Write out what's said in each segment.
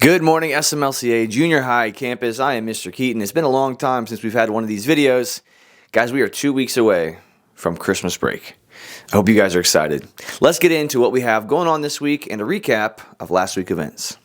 Good morning, SMLCA Junior High campus. I am Mr. Keaton. It's been a long time since we've had one of these videos. Guys, we are 2 weeks away from Christmas break. I hope you guys are excited. Let's get into what we have going on this week and a recap of last week's events.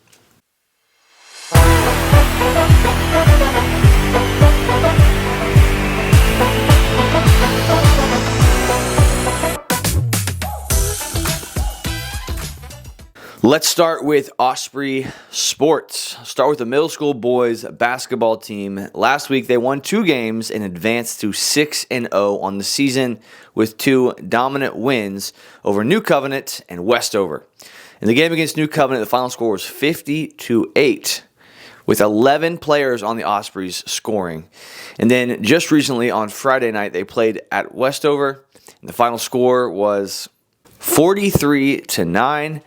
Let's start with Osprey Sports. Start with the middle school boys basketball team. Last week they won 2 games and advanced to 6-0 on the season with 2 dominant wins over New Covenant and Westover. In the game against New Covenant, the final score was 50-8 with 11 players on the Ospreys scoring. And then just recently on Friday night they played at Westover. And the final score was 43-9.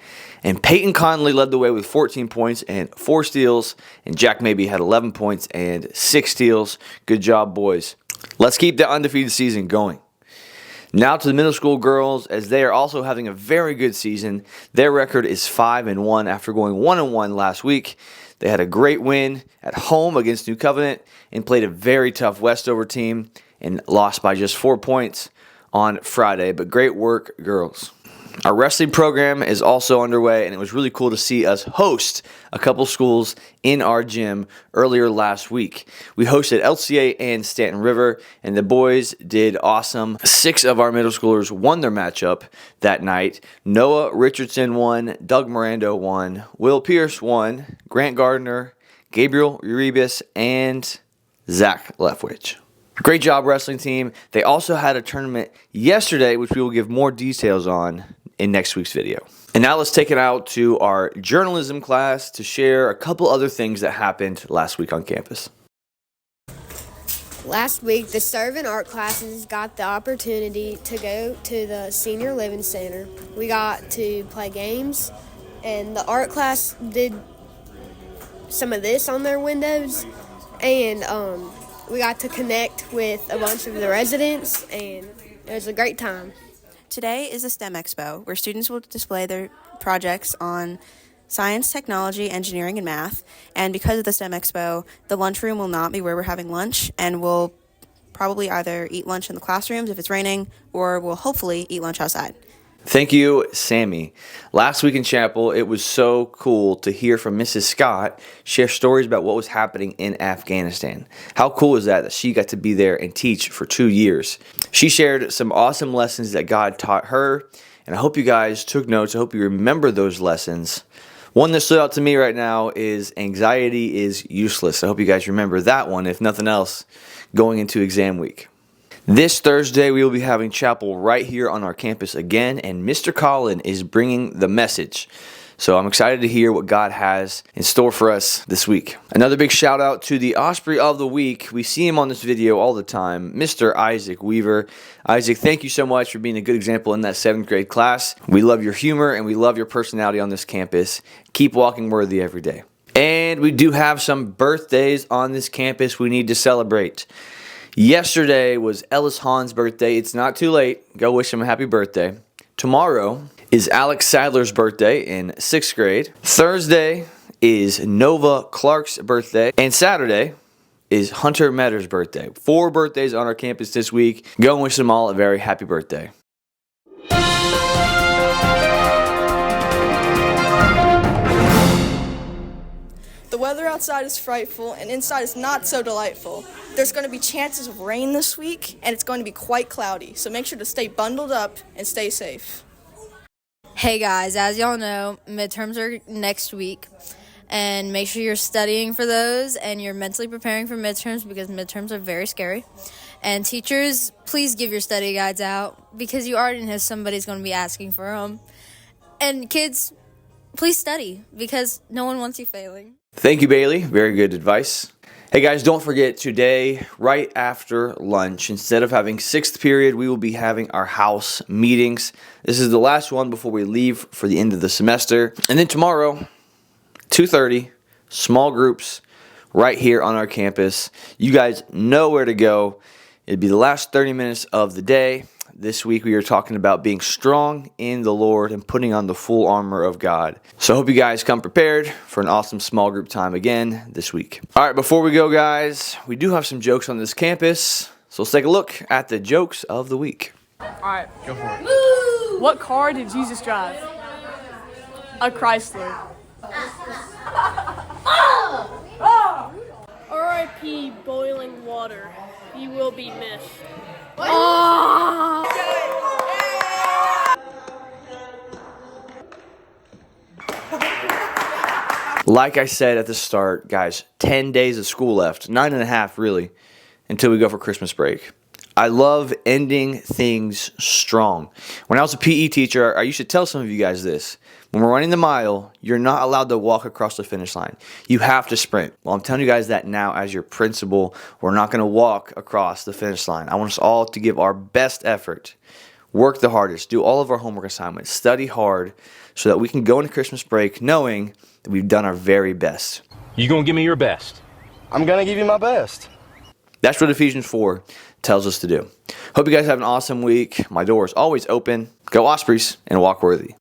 And Peyton Conley led the way with 14 points and 4 steals. And Jack Mabey had 11 points and 6 steals. Good job, boys. Let's keep the undefeated season going. Now to the middle school girls, as they are also having a very good season. Their record is 5-1 after going 1-1 last week. They had a great win at home against New Covenant and played a very tough Westover team and lost by just 4 points on Friday. But great work, girls. Our wrestling program is also underway, and it was really cool to see us host a couple schools in our gym earlier last week. We hosted LCA and Stanton River, and the boys did awesome. 6 of our middle schoolers won their matchup that night. Noah Richardson won, Doug Miranda won, Will Pierce won, Grant Gardner, Gabriel Uribis, and Zach Leftwich. Great job, wrestling team. They also had a tournament yesterday, which we will give more details on in next week's video. And now let's take it out to our journalism class to share a couple other things that happened last week on campus. Last week, the servant art classes got the opportunity to go to the Senior Living Center. We got to play games, and the art class did some of this on their windows, and we got to connect with a bunch of the residents, and it was a great time. Today is a STEM Expo, where students will display their projects on science, technology, engineering, and math. And because of the STEM Expo, the lunchroom will not be where we're having lunch, and we'll probably either eat lunch in the classrooms if it's raining, or we'll hopefully eat lunch outside. Thank you, Sammy. Last week in chapel, it was so cool to hear from Mrs. Scott share stories about what was happening in Afghanistan. How cool is that she got to be there and teach for 2 years? She shared some awesome lessons that God taught her, and I hope you guys took notes. I hope you remember those lessons. One that stood out to me right now is anxiety is useless. I hope you guys remember that one, if nothing else, going into exam week. This Thursday, we will be having chapel right here on our campus again, and Mr. Collin is bringing the message. So I'm excited to hear what God has in store for us this week. Another big shout out to the Osprey of the Week. We see him on this video all the time, Mr. Isaac Weaver. Isaac, thank you so much for being a good example in that 7th grade class. We love your humor and we love your personality on this campus. Keep walking worthy every day. And we do have some birthdays on this campus we need to celebrate. Yesterday was Ellis Hahn's birthday. It's not too late. Go wish him a happy birthday. Tomorrow is Alex Sadler's birthday in 6th grade. Thursday is Nova Clark's birthday. And Saturday is Hunter Metter's birthday. 4 birthdays on our campus this week. Go and wish them all a very happy birthday. The weather outside is frightful and inside is not so delightful. There's going to be chances of rain this week, and it's going to be quite cloudy, so make sure to stay bundled up and stay safe. Hey guys, as y'all know, midterms are next week, and make sure you're studying for those and you're mentally preparing for midterms because midterms are very scary. And teachers, please give your study guides out because you already know somebody's going to be asking for them. And kids, please study because no one wants you failing. Thank you, Bailey. Very good advice. Hey guys, don't forget today, right after lunch, instead of having 6th period, we will be having our house meetings. This is the last one before we leave for the end of the semester. And then tomorrow, 2:30, small groups right here on our campus. You guys know where to go. It'll be the last 30 minutes of the day. This week we are talking about being strong in the Lord and putting on the full armor of God. So I hope you guys come prepared for an awesome small group time again this week. All right, before we go, guys, we do have some jokes on this campus. So let's take a look at the jokes of the week. All right. Go for it. What car did Jesus drive? A Chrysler. R.I.P. boiling water. You will be missed. Like I said at the start, guys, 10 days of school left, 9.5 really, until we go for Christmas break. I love ending things strong. When I was a PE teacher, I used to tell some of you guys this. When we're running the mile, you're not allowed to walk across the finish line. You have to sprint. Well, I'm telling you guys that now as your principal. We're not going to walk across the finish line. I want us all to give our best effort, work the hardest, do all of our homework assignments, study hard so that we can go into Christmas break knowing that we've done our very best. You gonna give me your best? I'm gonna give you my best. That's what Ephesians 4 tells us to do. Hope you guys have an awesome week. My door is always open. Go Ospreys and walk worthy.